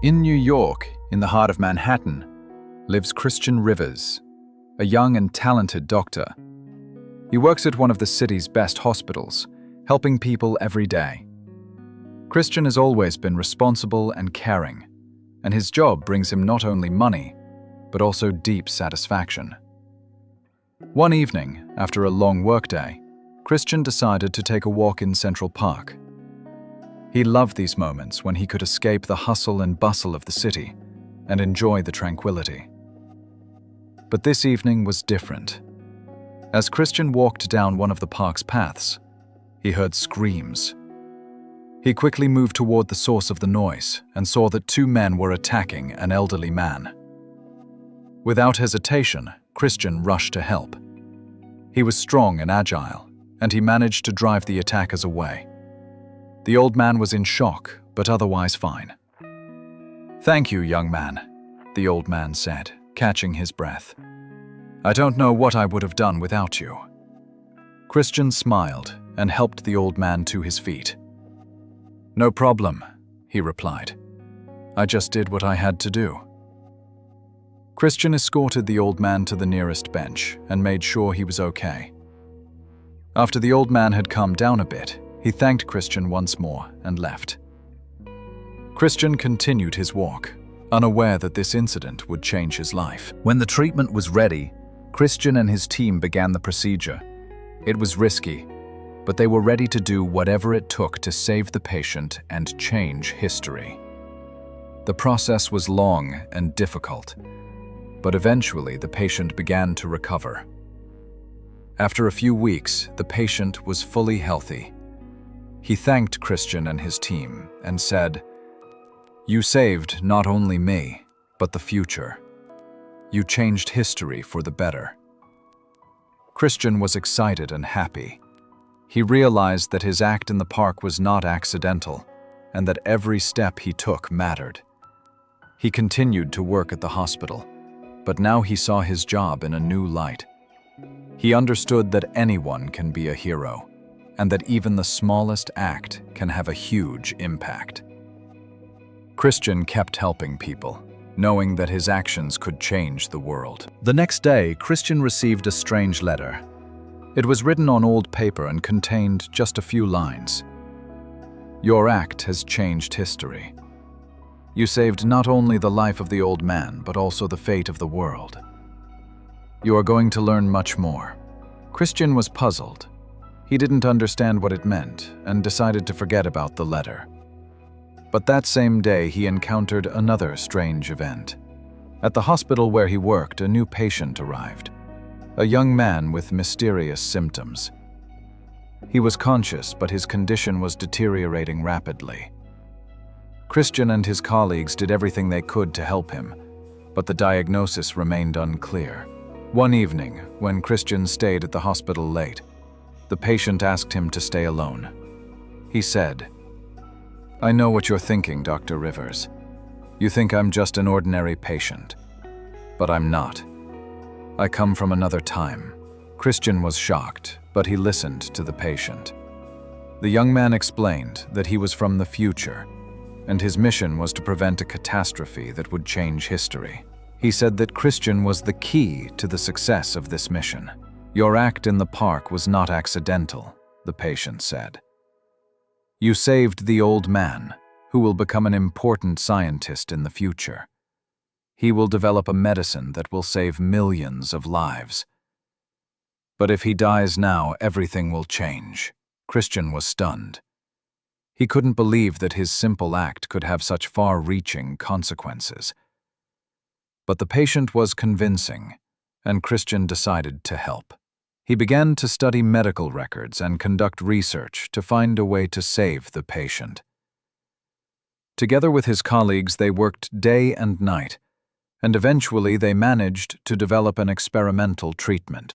In New York, in the heart of Manhattan, lives Christian Rivers, a young and talented doctor. He works at one of the city's best hospitals, helping people every day. Christian has always been responsible and caring, and his job brings him not only money, but also deep satisfaction. One evening, after a long workday, Christian decided to take a walk in Central Park. He loved these moments when he could escape the hustle and bustle of the city and enjoy the tranquility. But this evening was different. As Christian walked down one of the park's paths, he heard screams. He quickly moved toward the source of the noise and saw that two men were attacking an elderly man. Without hesitation, Christian rushed to help. He was strong and agile, and he managed to drive the attackers away. The old man was in shock, but otherwise fine. "Thank you, young man," the old man said, catching his breath. "I don't know what I would have done without you." Christian smiled and helped the old man to his feet. "No problem," he replied. "I just did what I had to do." Christian escorted the old man to the nearest bench and made sure he was okay. After the old man had calmed down a bit, he thanked Christian once more and left. Christian continued his walk, unaware that this incident would change his life. When the treatment was ready, Christian and his team began the procedure. It was risky, but they were ready to do whatever it took to save the patient and change history. The process was long and difficult, but eventually the patient began to recover. After a few weeks, the patient was fully healthy. He thanked Christian and his team and said, "You saved not only me, but the future. You changed history for the better." Christian was excited and happy. He realized that his act in the park was not accidental, and that every step he took mattered. He continued to work at the hospital, but now he saw his job in a new light. He understood that anyone can be a hero, and that even the smallest act can have a huge impact. Christian kept helping people, knowing that his actions could change the world. The next day, Christian received a strange letter. It was written on old paper and contained just a few lines. "Your act has changed history. You saved not only the life of the old man, but also the fate of the world. You are going to learn much more." Christian was puzzled. He didn't understand what it meant and decided to forget about the letter. But that same day, he encountered another strange event. At the hospital where he worked, a new patient arrived, a young man with mysterious symptoms. He was conscious, but his condition was deteriorating rapidly. Christian and his colleagues did everything they could to help him, but the diagnosis remained unclear. One evening, when Christian stayed at the hospital late, the patient asked him to stay alone. He said, "I know what you're thinking, Dr. Rivers. You think I'm just an ordinary patient. But I'm not. I come from another time." Christian was shocked, but he listened to the patient. The young man explained that he was from the future, and his mission was to prevent a catastrophe that would change history. He said that Christian was the key to the success of this mission. "Your act in the park was not accidental," the patient said. "You saved the old man, who will become an important scientist in the future. He will develop a medicine that will save millions of lives. But if he dies now, everything will change." Christian was stunned. He couldn't believe that his simple act could have such far-reaching consequences. But the patient was convincing, and Christian decided to help. He began to study medical records and conduct research to find a way to save the patient. Together with his colleagues, they worked day and night, and eventually they managed to develop an experimental treatment.